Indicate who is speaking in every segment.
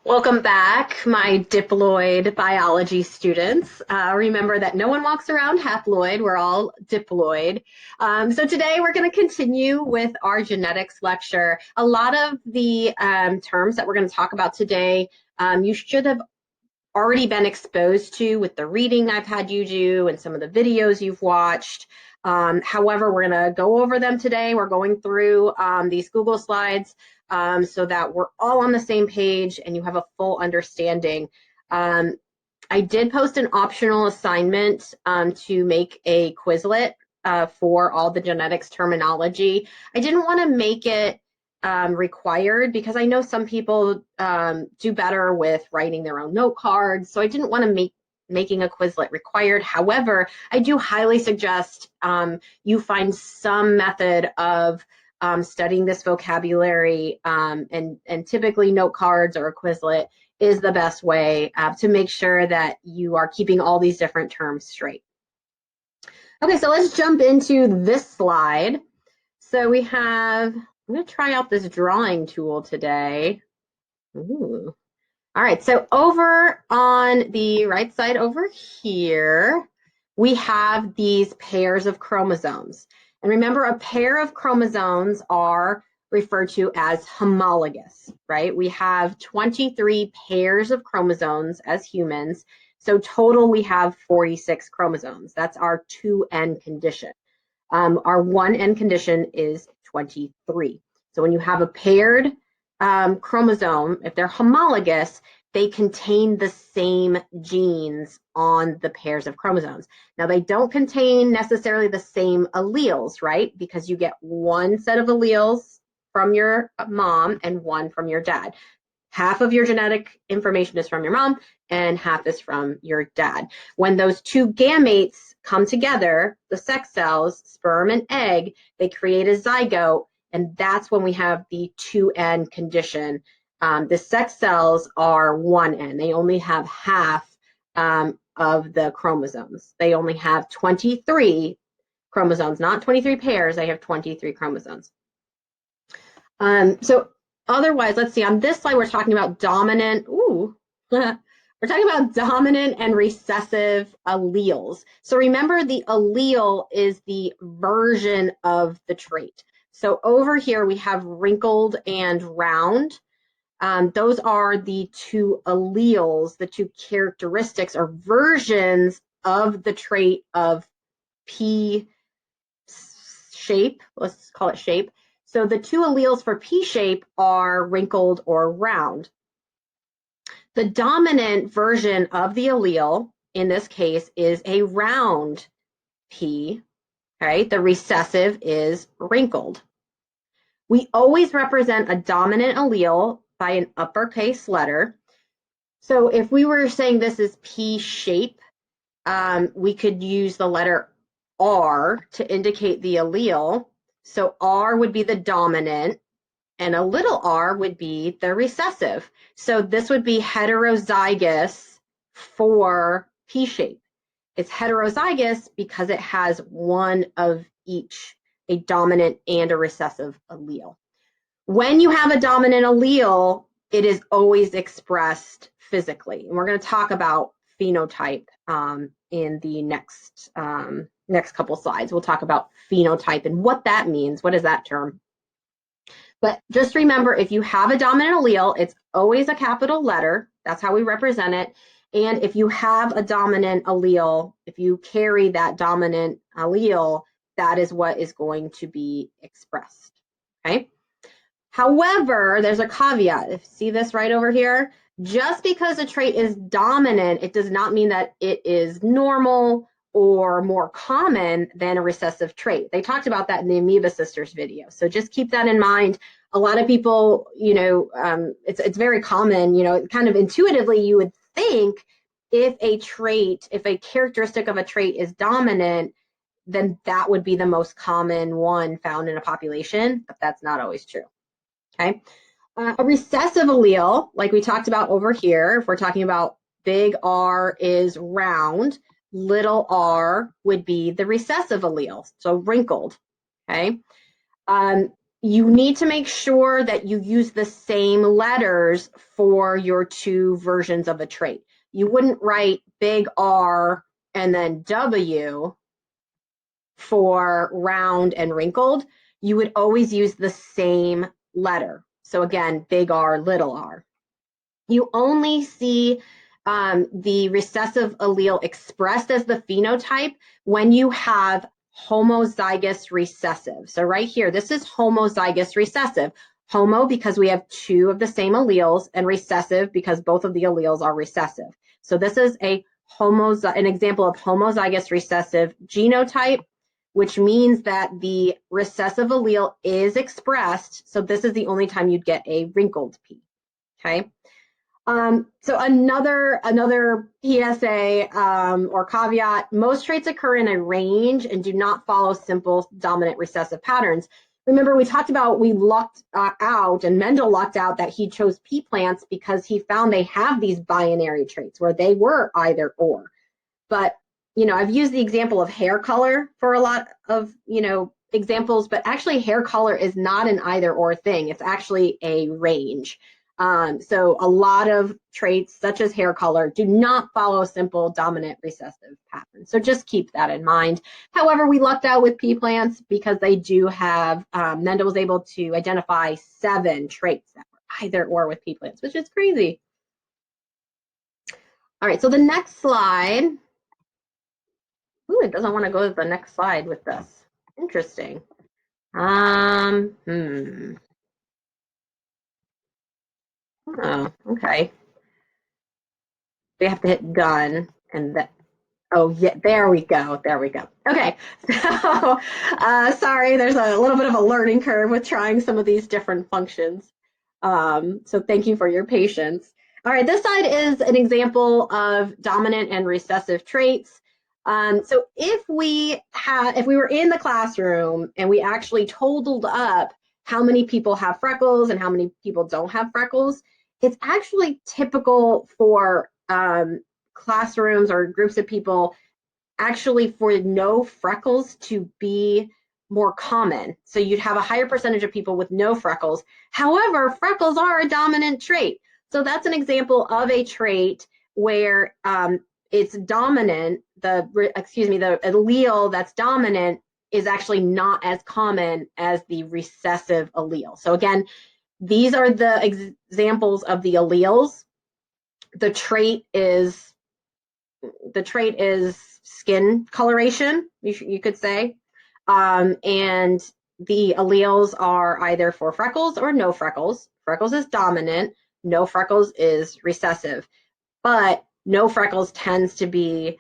Speaker 1: Welcome back, my diploid biology students. Remember that no one walks around haploid, we're all diploid. So today we're going to continue with our genetics lecture. A lot of the terms that we're going to talk about today, you should have already been exposed to with the reading I've had you do and some of the videos you've watched. However, we're going to go over them today. We're going through these Google Slides so that we're all on the same page and you have a full understanding. I did post an optional assignment to make a Quizlet for all the genetics terminology. I didn't want to make it required because I know some people do better with writing their own note cards. So I didn't want to make making a Quizlet required. However, I do highly suggest you find some method of studying this vocabulary, and typically note cards or a Quizlet is the best way to make sure that you are keeping all these different terms straight. Okay, so let's jump into this slide. So we have, I'm going to try out this drawing tool today. Ooh. All right, so over on the right side over here, we have these pairs of chromosomes. And remember, a pair of chromosomes are referred to as homologous, right? We have 23 pairs of chromosomes as humans. So total, we have 46 chromosomes. That's our 2N condition. Our 1N condition is 23. So when you have a paired chromosome, if they're homologous, they contain the same genes on the pairs of chromosomes. Now, they don't contain necessarily the same alleles, right? Because you get one set of alleles from your mom and one from your dad. Half of your genetic information is from your mom and half is from your dad. When those two gametes come together, the sex cells, sperm and egg, they create a zygote, and that's when we have the 2N condition. The sex cells are 1N. They only have half of the chromosomes. They only have 23 chromosomes, not 23 pairs. They have 23 chromosomes. So otherwise, let's see, on this slide, we're talking about dominant, we're talking about dominant and recessive alleles. So remember, the allele is the version of the trait. So over here, we have wrinkled and round. Those are the two alleles, the two characteristics or versions of the trait of P shape. Let's call it shape. So the two alleles for P shape are wrinkled or round. The dominant version of the allele in this case is a round P, right? The recessive is wrinkled. We always represent a dominant allele by an uppercase letter. So if we were saying this is P shape, we could use the letter R to indicate the allele. So R would be the dominant, and a little r would be the recessive. So this would be heterozygous for P shape. It's heterozygous because it has one of each, a dominant and a recessive allele. When you have a dominant allele, it is always expressed physically. And we're going to talk about phenotype in the next couple slides. We'll talk about phenotype and what that means. What is that term? But just remember, if you have a dominant allele, it's always a capital letter. That's how we represent it. And if you have a dominant allele, if you carry that dominant allele, that is what is going to be expressed, okay? However, there's a caveat. See this right over here? Just because a trait is dominant, it does not mean that it is normal or more common than a recessive trait. They talked about that in the Amoeba Sisters video. So just keep that in mind. A lot of people, it's very common, kind of intuitively you would think if a characteristic of a trait is dominant, then that would be the most common one found in a population, but that's not always true. Okay. A recessive allele, like we talked about over here, if we're talking about big R is round, little r would be the recessive allele, so wrinkled, okay? you need to make sure that you use the same letters for your two versions of a trait. You wouldn't write big R and then W for round and wrinkled. You would always use the same letter. So again, big R, little r. You only see the recessive allele expressed as the phenotype when you have homozygous recessive. So right here, this is homozygous recessive. Homo because we have two of the same alleles, and recessive because both of the alleles are recessive. So this is an example of homozygous recessive genotype, which means that the recessive allele is expressed. So this is the only time you'd get a wrinkled P, okay? So another PSA or caveat, most traits occur in a range and do not follow simple dominant recessive patterns. Remember, we talked about, we lucked out, and Mendel lucked out that he chose pea plants because he found they have these binary traits where they were either or. But, I've used the example of hair color for a lot of, examples, but actually hair color is not an either or thing. It's actually a range. So a lot of traits such as hair color do not follow simple dominant recessive patterns. So just keep that in mind. However, we lucked out with pea plants because they do have, Mendel was able to identify 7 traits that were either or with pea plants, which is crazy. All right, so the next slide. Ooh, it doesn't want to go to the next slide with this. Interesting. Oh, okay. We have to hit done and that. Oh, yeah, there we go. There we go. Okay, so sorry, there's a little bit of a learning curve with trying some of these different functions. So thank you for your patience. All right, this side is an example of dominant and recessive traits. So if we were in the classroom and we actually totaled up how many people have freckles and how many people don't have freckles, it's actually typical for classrooms or groups of people actually for no freckles to be more common. So you'd have a higher percentage of people with no freckles. However, freckles are a dominant trait. So that's an example of a trait where it's dominant, the allele that's dominant is actually not as common as the recessive allele. So again, these are the examples of the alleles. The trait is skin coloration, you could say. And the alleles are either for freckles or no freckles. Freckles is dominant, no freckles is recessive. But no freckles tends to be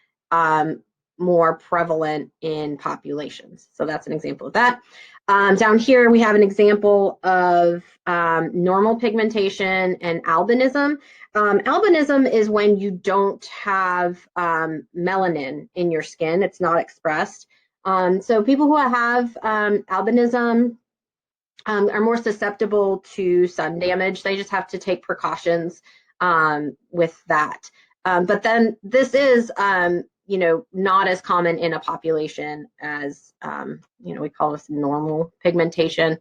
Speaker 1: more prevalent in populations. So that's an example of that. Down here, we have an example of normal pigmentation and albinism. Albinism is when you don't have melanin in your skin. It's not expressed. So people who have albinism are more susceptible to sun damage. They just have to take precautions with that. But then this is, not as common in a population as, we call this normal pigmentation.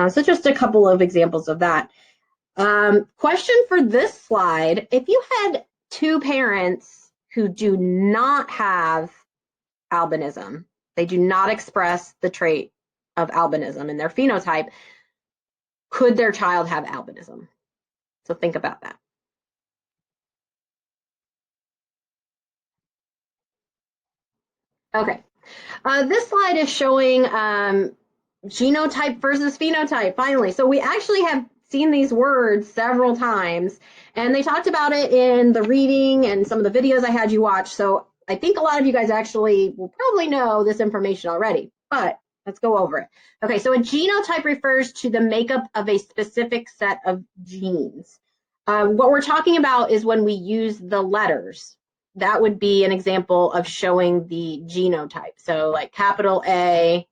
Speaker 1: So just a couple of examples of that. Question for this slide, if you had 2 parents who do not have albinism, they do not express the trait of albinism in their phenotype, could their child have albinism? So think about that. Okay, this slide is showing genotype versus phenotype, finally. So we actually have seen these words several times, and they talked about it in the reading and some of the videos I had you watch. So I think a lot of you guys actually will probably know this information already, but let's go over it. Okay, so a genotype refers to the makeup of a specific set of genes. What we're talking about is when we use the letters. That would be an example of showing the genotype. So like capital A,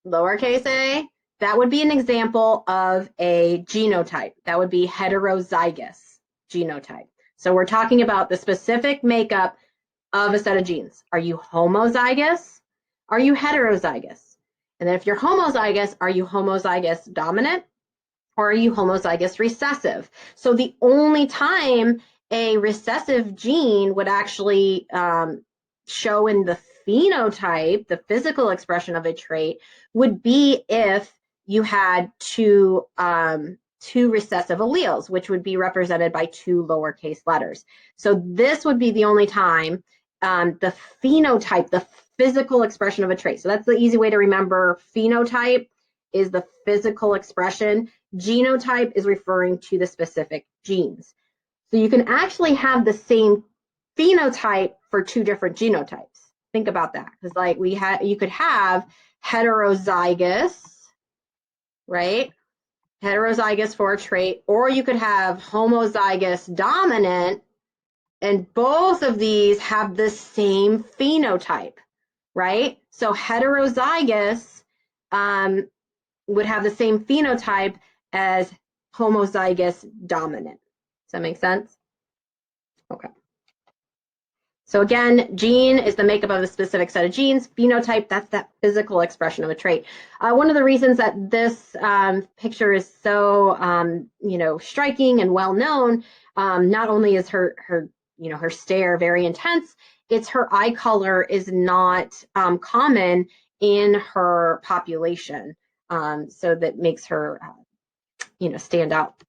Speaker 1: lowercase a, that would be an example of a genotype. That would be heterozygous genotype. So we're talking about the specific makeup of a set of genes. Are you homozygous? Are you heterozygous? And then if you're homozygous, are you homozygous dominant or are you homozygous recessive? So the only time a recessive gene would actually show in the phenotype, the physical expression of a trait, would be if you had two recessive alleles, which would be represented by two lowercase letters. So this would be the only time the phenotype, the physical expression of a trait. So that's the easy way to remember. Phenotype is the physical expression. Genotype is referring to the specific genes. So you can actually have the same phenotype for two different genotypes. Think about that, because like you could have heterozygous, right? Heterozygous for a trait, or you could have homozygous dominant, and both of these have the same phenotype, right? So heterozygous would have the same phenotype as homozygous dominant. Does that make sense? Okay. So again, gene is the makeup of a specific set of genes. Phenotype, that's that physical expression of a trait. One of the reasons that this picture is so, striking and well known, not only is her stare very intense, it's her eye color is not common in her population. So that makes her, stand out